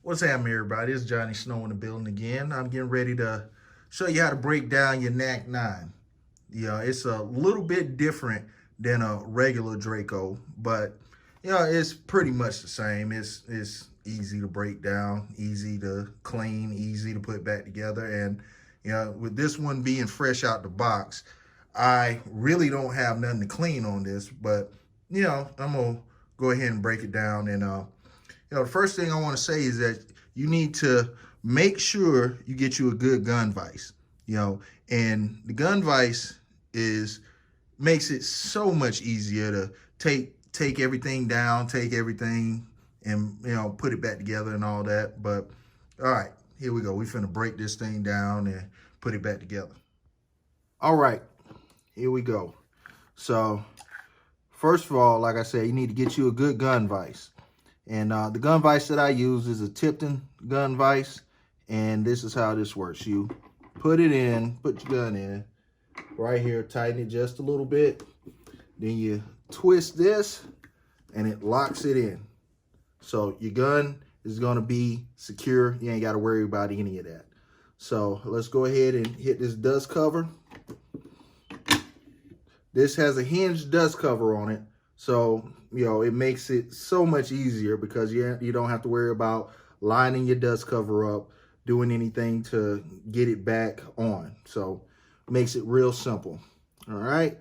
What's happening, everybody? It's Johnny Snow in the building again. I'm getting ready to show you how to break down your NAK9. It's a little bit different than a regular Draco, but it's pretty much the same. It's easy to break down, easy to clean, easy to put back together. And with this one being fresh out the box, I really don't have nothing to clean on this, but I'm gonna go ahead and break it down. And the first thing I want to say is that you need to make sure you get you a good gun vise. And the gun vise makes it so much easier to take everything down, take everything and put it back together and all that. But all right, here we go. We finna break this thing down and put it back together. All right, here we go. So first of all, like I said, you need to get you a good gun vise. And the gun vise that I use is a Tipton gun vise. And this is how this works. You put it in, put your gun in right here, tighten it just a little bit. Then you twist this and it locks it in. So your gun is going to be secure. You ain't got to worry about any of that. So let's go ahead and hit this dust cover. This has a hinged dust cover on it. So, it makes it so much easier because you don't have to worry about lining your dust cover up, doing anything to get it back on. So, makes it real simple. All right.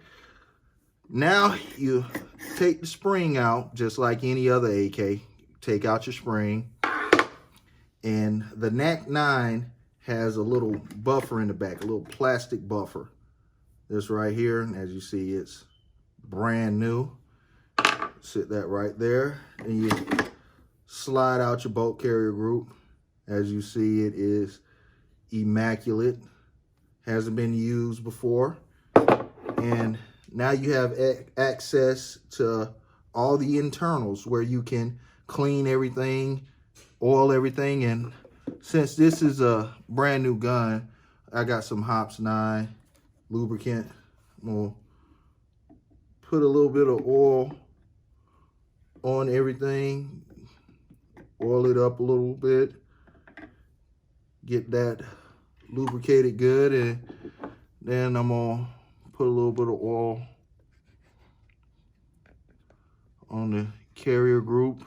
Now, you take the spring out just like any other AK. Take out your spring. And the NAK9 has a little buffer in the back, a little plastic buffer. This right here, and as you see, it's brand new. Sit that right there. And you slide out your bolt carrier group. As you see, it is immaculate. Hasn't been used before. And now you have access to all the internals where you can clean everything, oil everything. And since this is a brand new gun, I got some Hops 9 lubricant. I'm gonna put a little bit of oil on everything, oil it up a little bit, get that lubricated good, and then I'm gonna put a little bit of oil on the carrier group,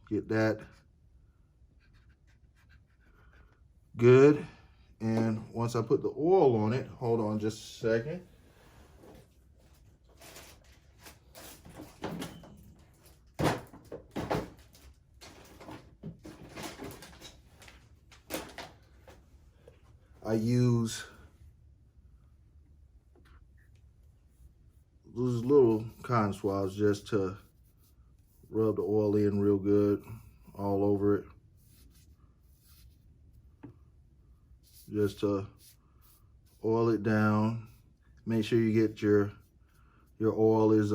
get that good. And once I put the oil on it, hold on just a second. I use those little cotton swabs just to rub the oil in real good all over it. Just to oil it down. Make sure you get your oil is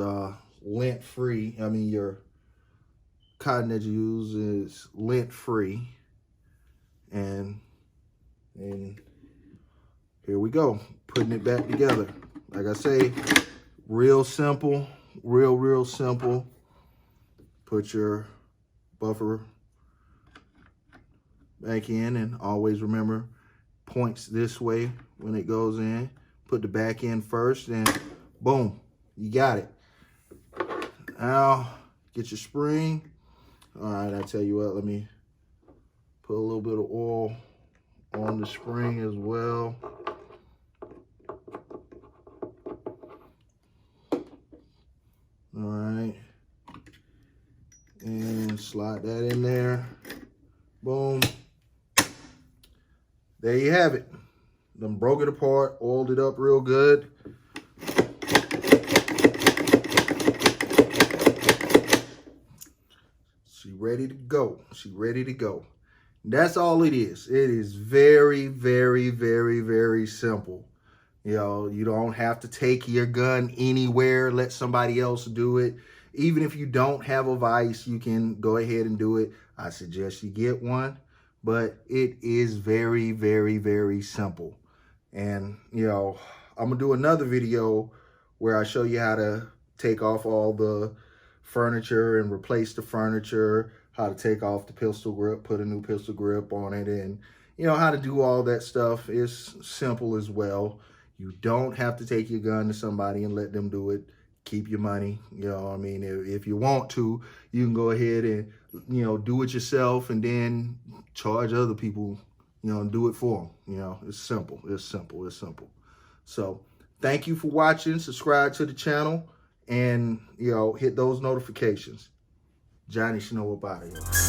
lint free. I mean, your cotton that you use is lint free. And here we go, putting it back together. Like I say, real simple, real simple. Put your buffer back in, and always remember, points this way when it goes in. Put the back in first, and boom, you got it. Now, get your spring. All right, I tell you what, let me put a little bit of oil on the spring as well. All right, and slide that in there. Boom. There you have it. Then broke it apart, oiled it up real good. She ready to go. She ready to go. That's all it is. It is very simple. You don't have to take your gun anywhere, let somebody else do it. Even if you don't have a vise, you can go ahead and do it. I suggest you get one, but it is very simple. And, I'm gonna do another video where I show you how to take off all the furniture and replace the furniture. how to take off the pistol grip, put a new pistol grip on it, and you know how to do all that stuff. Is simple as well. You don't have to take your gun to somebody and let them do it. Keep your money. You know, I mean, if you want to, you can go ahead and, you know, do it yourself and then charge other people, you know, and do it for them. You know, it's simple. It's simple. It's simple. So thank you for watching. Subscribe to the channel and, you know, hit those notifications. Johnny Snow about it.